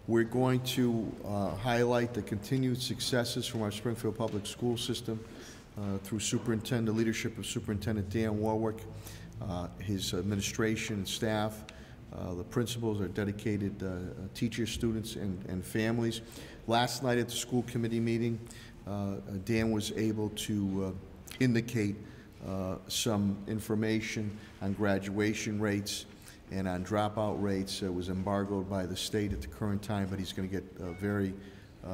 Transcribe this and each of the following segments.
We're going to highlight the continued successes from our Springfield Public School system through the leadership of Superintendent Dan Warwick, his administration and staff, the principals, our dedicated teachers, students, and families. Last night at the school committee meeting, Dan was able to indicate some information on graduation rates and on dropout rates. It was embargoed by the state at the current time, but he's going to get very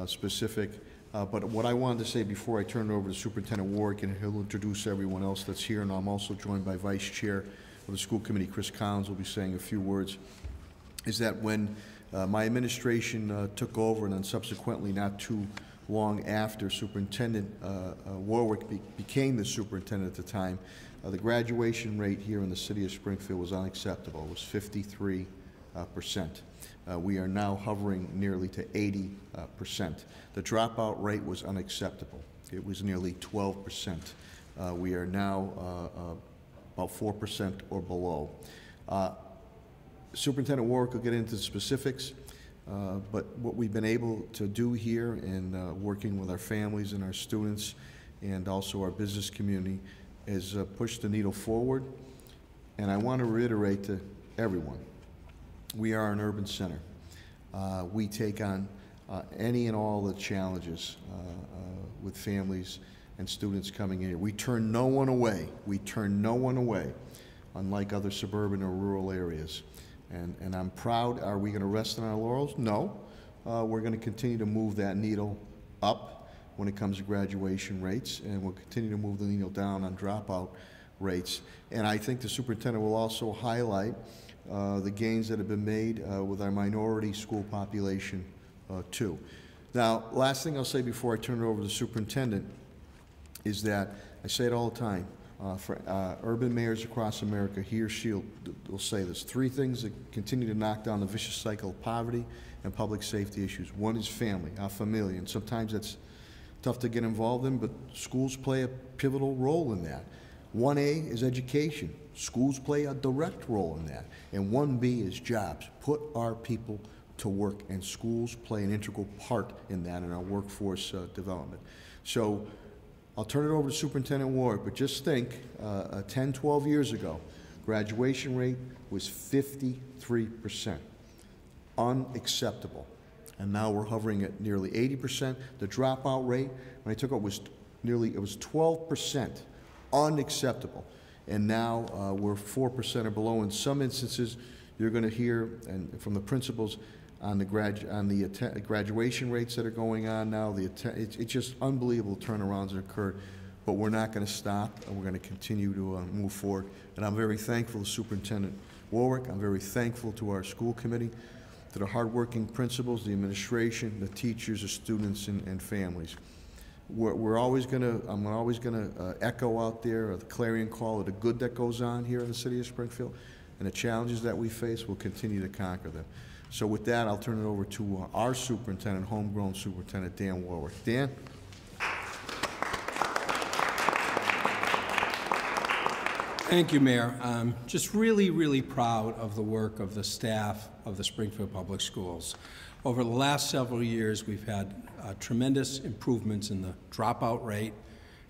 specific. But what I wanted to say before I turn it over to Superintendent Warwick, and he'll introduce everyone else that's here, and I'm also joined by Vice Chair of the School Committee, Chris Collins, will be saying a few words, is that when my administration took over, and then subsequently not too long after Superintendent Warwick became the superintendent at the time, the graduation rate here in the city of Springfield was unacceptable. It was 53%. We are now hovering nearly to 80%. The dropout rate was unacceptable. It was nearly 12%. We are now about 4% or below. Superintendent Warwick will get into the specifics, but what we've been able to do here in working with our families and our students and also our business community is push the needle forward. And I want to reiterate to everyone, we are an urban center. We take on any and all the challenges with families and students coming in here. We turn no one away. We turn no one away, unlike other suburban or rural areas. And I'm proud. Are we going to rest on our laurels? No. We're going to continue to move that needle up when it comes to graduation rates, and we'll continue to move the needle down on dropout rates. And I think the superintendent will also highlight the gains that have been made with our minority school population too. Now, last thing I'll say before I turn it over to the superintendent is that, I say it all the time, for urban mayors across America, he or she will say this: three things that continue to knock down the vicious cycle of poverty and public safety issues. One is family, our familia, and sometimes that's tough to get involved in, but schools play a pivotal role in that. 1A is education. Schools play a direct role in that. And 1B is jobs. Put our people to work, and schools play an integral part in that, in our workforce development. So I'll turn it over to Superintendent Warwick, but just think, 10, 12 years ago, graduation rate was 53%. Unacceptable. And now we're hovering at nearly 80%. The dropout rate, when I took it, was nearly, it was 12%. Unacceptable. And now we're 4% or below. In some instances, you're going to hear from the principals on the graduation rates that are going on now. It's just unbelievable turnarounds that occurred. But we're not going to stop, and we're going to continue to move forward. And I'm very thankful to Superintendent Warwick. I'm very thankful to our school committee, to the hardworking principals, the administration, the teachers, the students, and families. We're always going to, I'm always going to echo out there the clarion call of the good that goes on here in the city of Springfield, and the challenges that we face, we'll continue to conquer them. So with that, I'll turn it over to our superintendent, homegrown superintendent, Dan Warwick. Dan? Thank you, Mayor. I'm just really proud of the work of the staff of the Springfield Public Schools. Over the last several years, we've had tremendous improvements in the dropout rate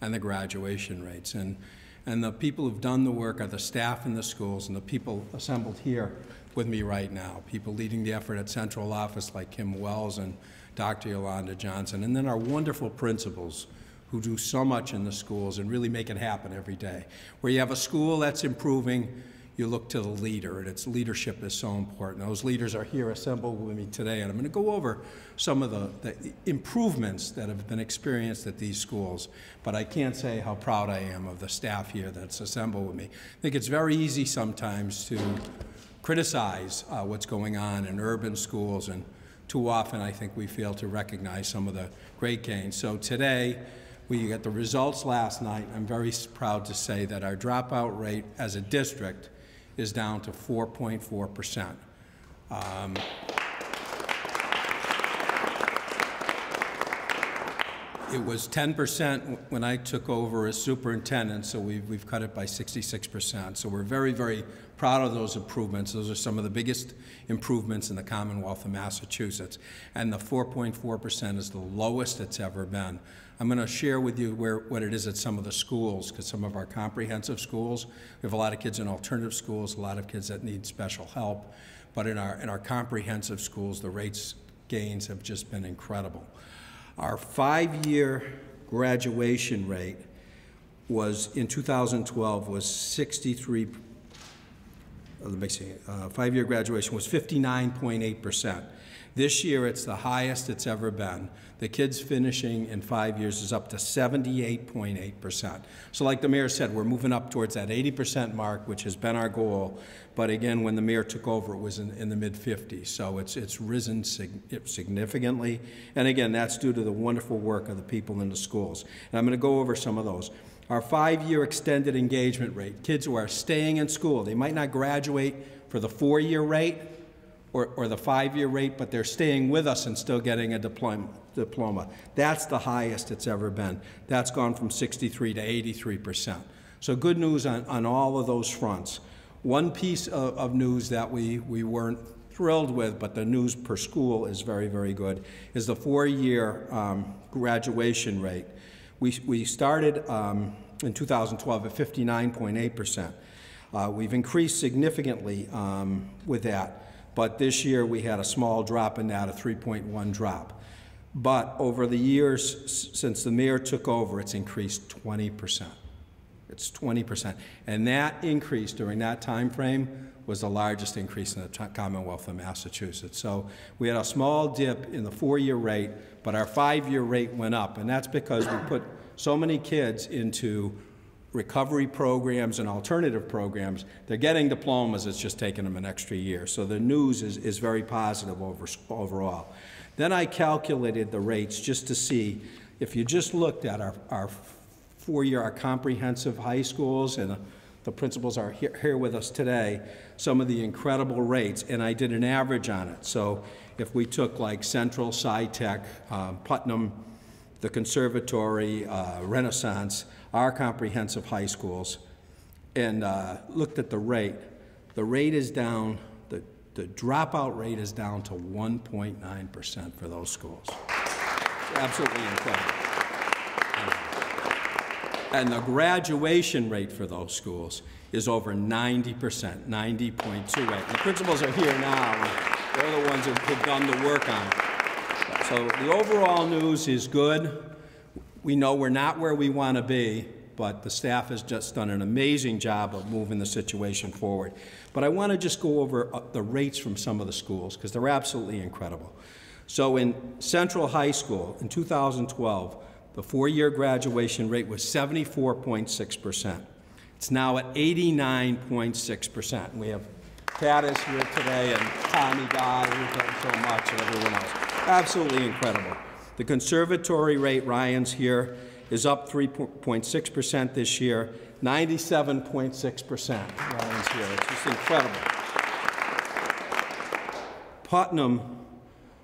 and the graduation rates. And the people who've done the work are the staff in the schools and the people assembled here with me right now, people leading the effort at central office like Kim Wells and Dr. Yolanda Johnson, and then our wonderful principals who do so much in the schools and really make it happen every day. Where you have a school that's improving, you look to the leader, and its leadership is so important. Those leaders are here assembled with me today, and I'm going to go over some of the improvements that have been experienced at these schools, but I can't say how proud I am of the staff here that's assembled with me. I think it's very easy sometimes to criticize what's going on in urban schools, and too often I think we fail to recognize some of the great gains. So today, we got the results last night. I'm very proud to say that our dropout rate as a district is down to 4.4%. It was 10% when I took over as superintendent, so we've cut it by 66%. So we're very, very proud of those improvements. Those are some of the biggest improvements in the Commonwealth of Massachusetts. And the 4.4% is the lowest it's ever been. I'm going to share with you what it is at some of the schools, because some of our comprehensive schools, we have a lot of kids in alternative schools, a lot of kids that need special help. But in our comprehensive schools, the rates gains have just been incredible. Our 5-year graduation rate was, in 2012, was 63, let me see, 5-year graduation was 59.8%. This year, it's the highest it's ever been. The kids finishing in 5 years is up to 78.8%. So like the mayor said, we're moving up towards that 80% mark, which has been our goal. But again, when the mayor took over, it was in the mid-50s. So it's risen significantly. And again, that's due to the wonderful work of the people in the schools. And I'm going to go over some of those. Our 5-year extended engagement rate, kids who are staying in school, they might not graduate for the 4-year rate or the 5-year rate, but they're staying with us and still getting a diploma. That's the highest it's ever been. That's gone from 63 to 83%. So good news on all of those fronts. One piece of news that we weren't thrilled with, but the news per school is very, very good, is the 4-year graduation rate. We started in 2012 at 59.8%. We've increased significantly with that. But this year we had a small drop in that, a 3.1 drop. But over the years since the mayor took over, it's increased 20%. It's 20%. And that increase during that time frame was the largest increase in the Commonwealth of Massachusetts. So we had a small dip in the 4-year rate, but our 5-year rate went up. And that's because we put so many kids into recovery programs and alternative programs. They're getting diplomas, it's just taking them an extra year. So the news is very positive overall. Then I calculated the rates just to see, if you just looked at our 4-year, our comprehensive high schools, and the principals are here with us today, some of the incredible rates, and I did an average on it. So if we took like Central, SciTech, Putnam, the Conservatory, Renaissance, our comprehensive high schools, and looked at the rate is down, the dropout rate is down to 1.9% for those schools. Absolutely incredible. And the graduation rate for those schools is over 90%, 90.28. The principals are here now, and they're the ones that have done the work on it. So the overall news is good. We know we're not where we want to be, but the staff has just done an amazing job of moving the situation forward. But I want to just go over the rates from some of the schools, because they're absolutely incredible. So in Central High School, in 2012, the 4-year graduation rate was 74.6%. It's now at 89.6%. We have Pat is here today, and Tommy Guy, we've done so much, and everyone else. Absolutely incredible. The conservatory rate, Ryan's here, is up 3.6% this year, 97.6%. Ryan's here. It's just incredible. Putnam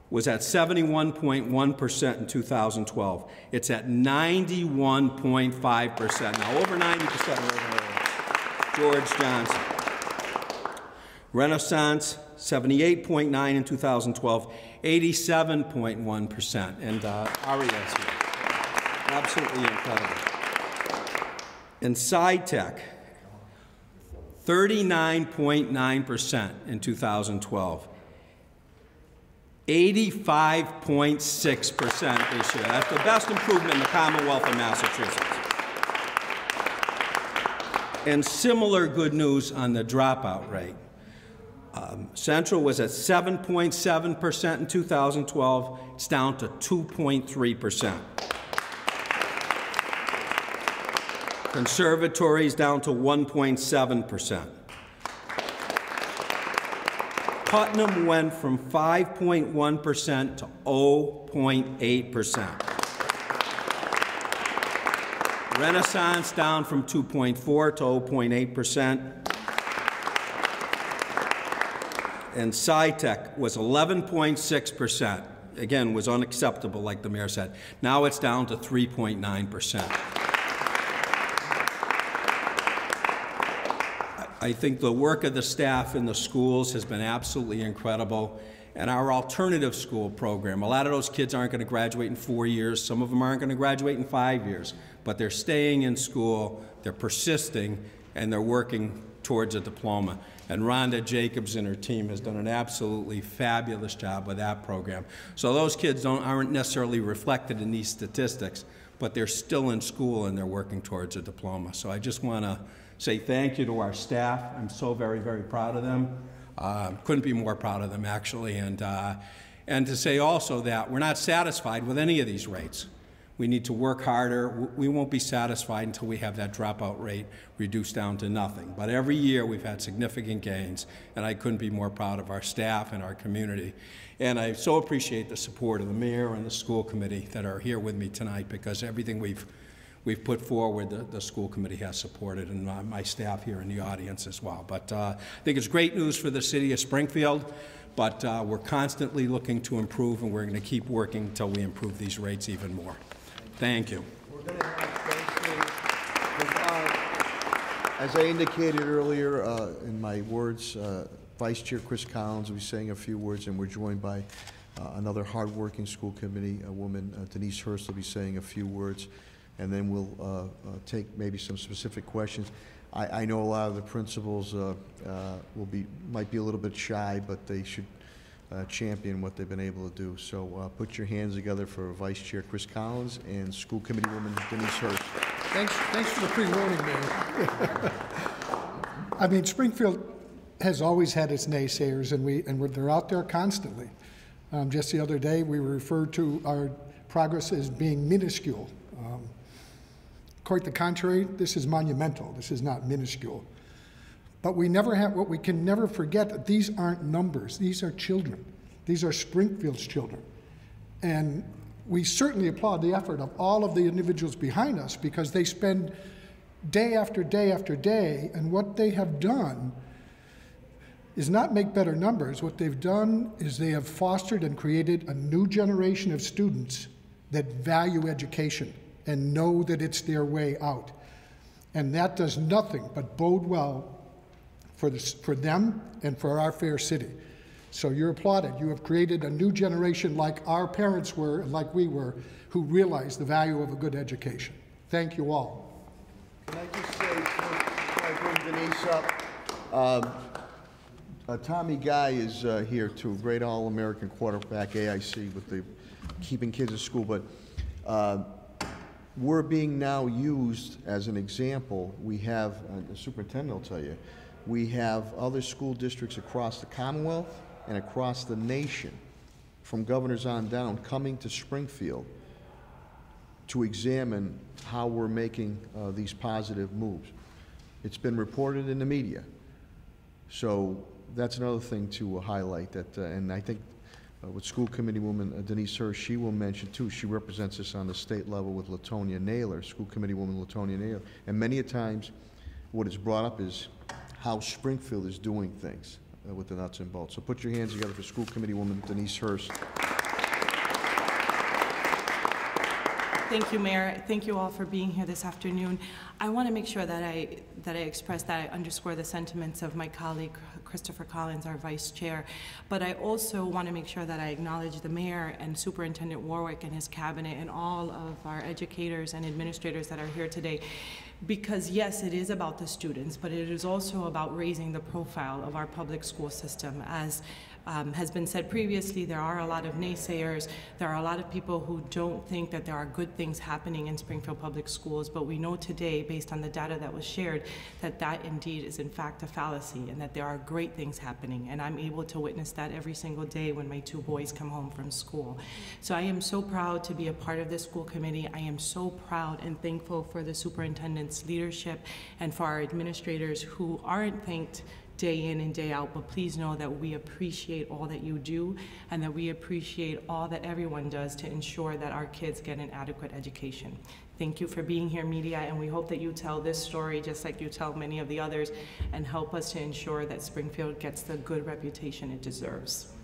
was at 71.1% in 2012. It's at 91.5%. Now, over 90% over George Johnson. Renaissance, 78.9 in 2012, 87.1%. And Aria's here. Absolutely incredible. And SciTech, 39.9% in 2012. 85.6% this year. That's the best improvement in the Commonwealth of Massachusetts. And similar good news on the dropout rate. Central was at 7.7% in 2012. It's down to 2.3%. Conservatory is down to 1.7%. Putnam went from 5.1% to 0.8%. Renaissance down from 2.4 to 0.8%. And SciTech was 11.6% again, was unacceptable, like the mayor said. Now it's down to 3.9%. I think the work of the staff in the schools has been absolutely incredible. And our alternative school program, a lot of those kids aren't going to graduate in 4 years. Some of them aren't going to graduate in 5 years. But they're staying in school, they're persisting, and they're working towards a diploma. And Rhonda Jacobs and her team has done an absolutely fabulous job with that program. So those kids aren't necessarily reflected in these statistics, but they're still in school and they're working towards a diploma. So I just want to say thank you to our staff. I'm so very, very proud of them. Couldn't be more proud of them, actually. And to say also that we're not satisfied with any of these rates. We need to work harder. We won't be satisfied until we have that dropout rate reduced down to nothing. But every year we've had significant gains, and I couldn't be more proud of our staff and our community. And I so appreciate the support of the mayor and the school committee that are here with me tonight, because everything we've put forward, the school committee has supported, and my staff here in the audience as well. But I think it's great news for the city of Springfield, but we're constantly looking to improve, and we're going to keep working until we improve these rates even more. Thank you. We're going to have, as I indicated earlier in my words, Vice Chair Chris Collins will be saying a few words, and we're joined by another hardworking school committee, a woman, Denise Hurst, will be saying a few words, and then we'll take maybe some specific questions. I know a lot of the principals might be a little bit shy, but they should champion what they've been able to do. So put your hands together for Vice Chair Chris Collins and School Committee Woman Denise Hurst. Thanks for the pre-warning, Mayor. I mean, Springfield has always had its naysayers, and they're out there constantly. Just the other day, we referred to our progress as being minuscule. Quite the contrary, this is monumental. This is not minuscule. But we can never forget that these aren't numbers. These are children. These are Springfield's children. And we certainly applaud the effort of all of the individuals behind us, because they spend day after day after day, and what they have done is not make better numbers. What they've done is they have fostered and created a new generation of students that value education and know that it's their way out. And that does nothing but bode well for them and for our fair city. So you're applauded. You have created a new generation, like our parents were and like we were, who realize the value of a good education. Thank you all. Can I just say, before I bring Denise up, Tommy Guy is here too, great All-American quarterback, AIC, with the keeping kids in school. But we're being now used as an example. We have, the superintendent will tell you, we have other school districts across the Commonwealth and across the nation, from governors on down, coming to Springfield to examine how we're making these positive moves. It's been reported in the media. So that's another thing to highlight, that, and I think with School Committee Woman Denise Hurst, she will mention too, she represents us on the state level with Latonia Naylor, School Committee Woman Latonia Naylor. And many a times what is brought up is how Springfield is doing things with the nuts and bolts. So put your hands together for School Committee Woman Denise Hurst. Thank you, Mayor. Thank you all for being here this afternoon. I want to make sure that I express, that I underscore the sentiments of my colleague, Christopher Collins, our Vice Chair. But I also want to make sure that I acknowledge the Mayor and Superintendent Warwick and his cabinet and all of our educators and administrators that are here today. Because yes, it is about the students, but it is also about raising the profile of our public school system. As has been said previously, there are a lot of naysayers. There are a lot of people who don't think that there are good things happening in Springfield Public Schools, but we know today, based on the data that was shared, that that indeed is in fact a fallacy, and that there are great things happening. And I'm able to witness that every single day when my two boys come home from school. So I am so proud to be a part of this school committee. I am so proud and thankful for the superintendent's leadership and for our administrators who aren't thanked day in and day out, but please know that we appreciate all that you do, and that we appreciate all that everyone does to ensure that our kids get an adequate education. Thank you for being here, media, and we hope that you tell this story just like you tell many of the others, and help us to ensure that Springfield gets the good reputation it deserves.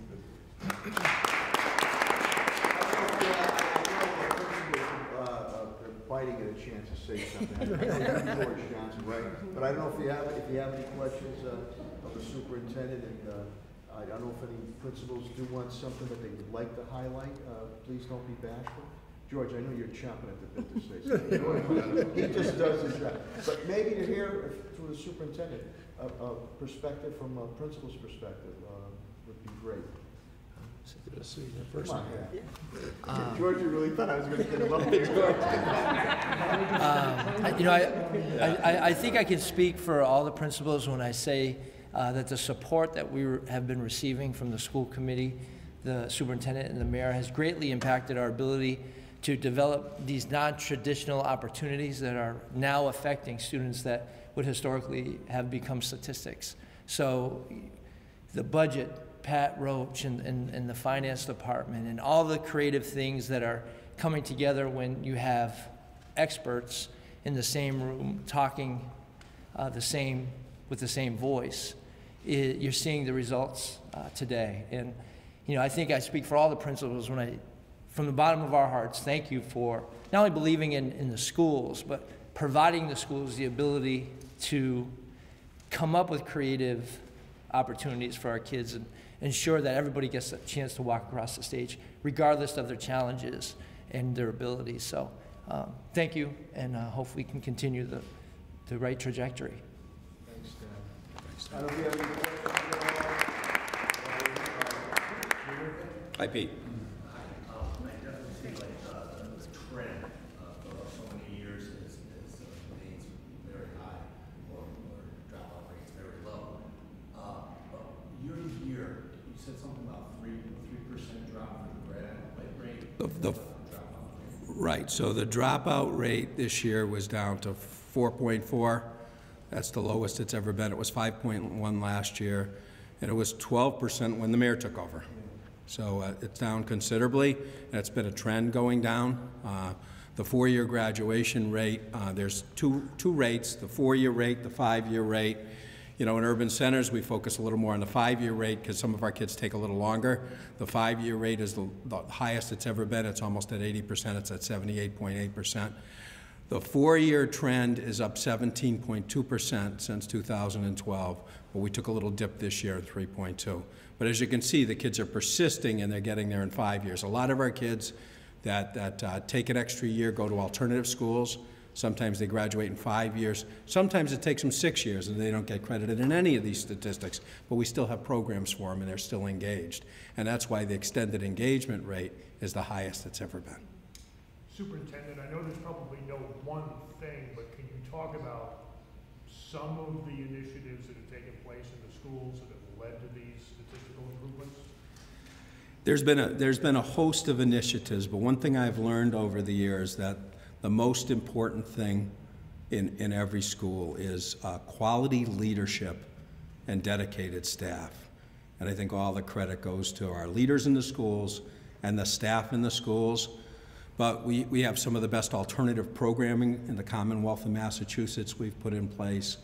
chance to say something. I know you're George Johnson, right? But I don't know if you have any questions of the superintendent, and I don't know if any principals do want something that they would like to highlight. Please don't be bashful. George, I know you're chomping at the bit to say something. He just does his job. But maybe to hear through the superintendent a perspective from a principal's perspective would be great. Come on, yeah. George, you really thought I was going to get him up there. I think I can speak for all the principals when I say that the support that we have been receiving from the school committee, the superintendent, and the mayor has greatly impacted our ability to develop these non-traditional opportunities that are now affecting students that would historically have become statistics. So the budget, Pat Roach and the finance department, and all the creative things that are coming together when you have experts in the same room talking with the same voice, you're seeing the results today. And I think I speak for all the principals when from the bottom of our hearts, thank you for not only believing in the schools, but providing the schools the ability to come up with creative opportunities for our kids and ensure that everybody gets a chance to walk across the stage, regardless of their challenges and their abilities. So thank you, and hopefully we can continue the right trajectory. Thanks, Dan. I don't know if you have any questions. Hi, Pete. Right, so the dropout rate this year was down to 4.4. That's the lowest it's ever been. It was 5.1 last year, and it was 12% when the mayor took over. So it's down considerably, and it's been a trend going down. The four-year graduation rate, there's two rates, the four-year rate, the five-year rate. In urban centers, we focus a little more on the five-year rate because some of our kids take a little longer. The five-year rate is the highest it's ever been. It's almost at 80%. It's at 78.8%. The four-year trend is up 17.2% since 2012, but we took a little dip this year at 3.2. But as you can see, the kids are persisting, and they're getting there in 5 years. A lot of our kids that take an extra year go to alternative schools. Sometimes they graduate in 5 years. Sometimes it takes them 6 years and they don't get credited in any of these statistics, but we still have programs for them and they're still engaged. And that's why the extended engagement rate is the highest it's ever been. Superintendent, I know there's probably no one thing, but can you talk about some of the initiatives that have taken place in the schools that have led to these statistical improvements? There's been a host of initiatives, but one thing I've learned over the years that the most important thing in every school is quality leadership and dedicated staff. And I think all the credit goes to our leaders in the schools and the staff in the schools. But we have some of the best alternative programming in the Commonwealth of Massachusetts we've put in place.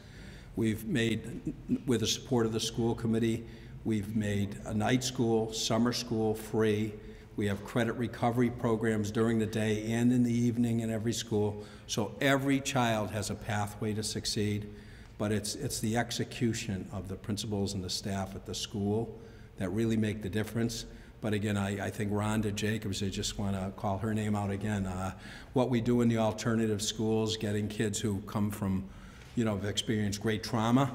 We've made, with the support of the school committee, we've made a night school, summer school free. We have credit recovery programs during the day and in the evening in every school. So every child has a pathway to succeed, but it's the execution of the principals and the staff at the school that really make the difference. But again, I think Rhonda Jacobs, I just want to call her name out again. What we do in the alternative schools, getting kids who come from, have experienced great trauma,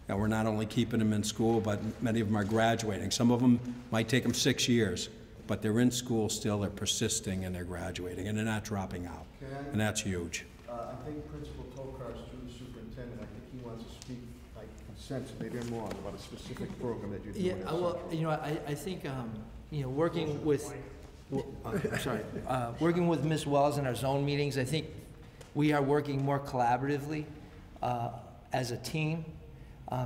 and we're not only keeping them in school, but many of them are graduating. Some of them might take them 6 years. But they're in school still, they're persisting, and they're graduating, and they're not dropping out, and that's huge. I think Principal Tokar's through the superintendent. I think he wants to speak, I can sense it, maybe I'm wrong, about a specific program that you're doing. Yeah, well, I think, working with, working with Ms. Wells in our zone meetings, I think we are working more collaboratively as a team.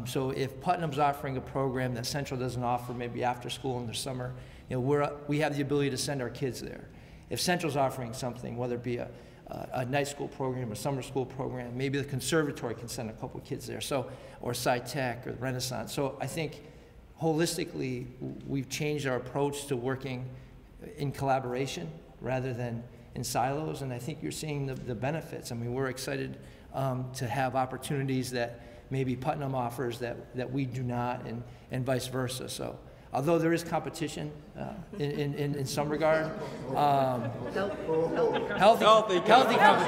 So if Putnam's offering a program that Central doesn't offer, maybe after school in the summer, we have the ability to send our kids there. If Central's offering something, whether it be a night school program, a summer school program, maybe the conservatory can send a couple of kids there, or Sci-Tech or Renaissance. So I think holistically, we've changed our approach to working in collaboration rather than in silos, and I think you're seeing the benefits. I mean, we're excited to have opportunities that maybe Putnam offers that we do not, and vice versa. So, although there is competition in some regard, healthy competition.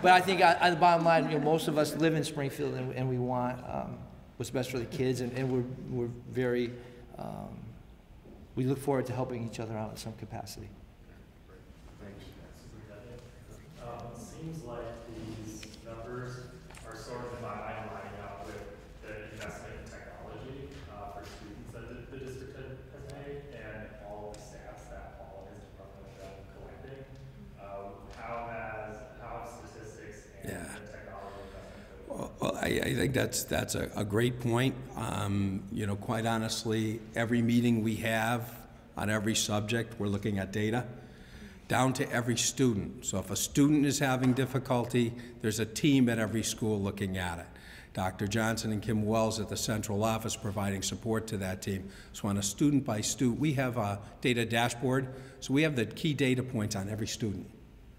But I think on the bottom line, you know, most of us live in Springfield, and we want what's best for the kids, and we're very we look forward to helping each other out in some capacity. Seems like these numbers are sort of lining up with the investment in technology for students that the district has made, and all of the stats that Paul and his department have been collecting. How have statistics and the technology investment? Well, I think that's a great point. You know, quite honestly, every meeting we have on every subject, we're looking at data, down to every student. So if a student is having difficulty, there's a team at every school looking at it. Dr. Johnson and Kim Wells at the central office providing support to that team. So on a student by student, we have a data dashboard. So we have the key data points on every student.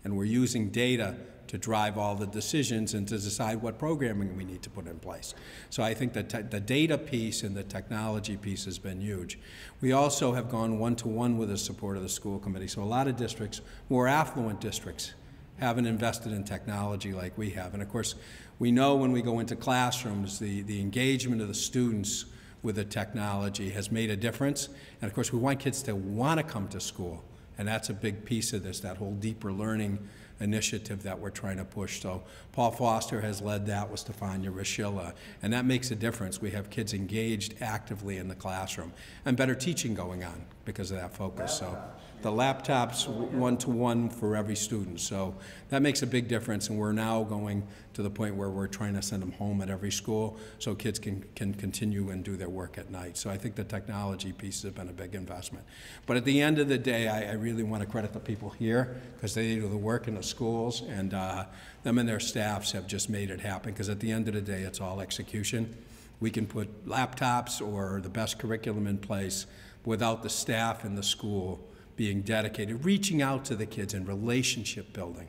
And we're using data to drive all the decisions and to decide what programming we need to put in place. So I think that the data piece and the technology piece has been huge. We also have gone one-to-one with the support of the school committee. So a lot of districts, more affluent districts, haven't invested in technology like we have. And of course, we know when we go into classrooms, the engagement of the students with the technology has made a difference. And of course, we want kids to want to come to school. And that's a big piece of this, that whole deeper learning initiative that we're trying to push. So Paul Foster has led that with Stefania Rashilla, and that makes a difference. We have kids engaged actively in the classroom, and better teaching going on because of that focus. So the laptops one-to-one for every student. So that makes a big difference, and we're now going to the point where we're trying to send them home at every school so kids can continue and do their work at night. So I think the technology piece has been a big investment. But at the end of the day, I really want to credit the people here because they do the work in the schools, and them and their staffs have just made it happen, because at the end of the day, it's all execution. We can put laptops or the best curriculum in place without the staff in the school being dedicated, reaching out to the kids and relationship building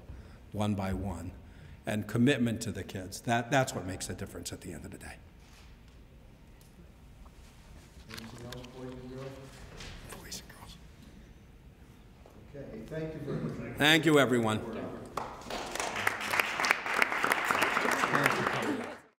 one by one, and commitment to the kids. That's what makes a difference at the end of the day. Anything else, boys and girls? Boys and girls. Okay, thank you very much. Thank you, everyone.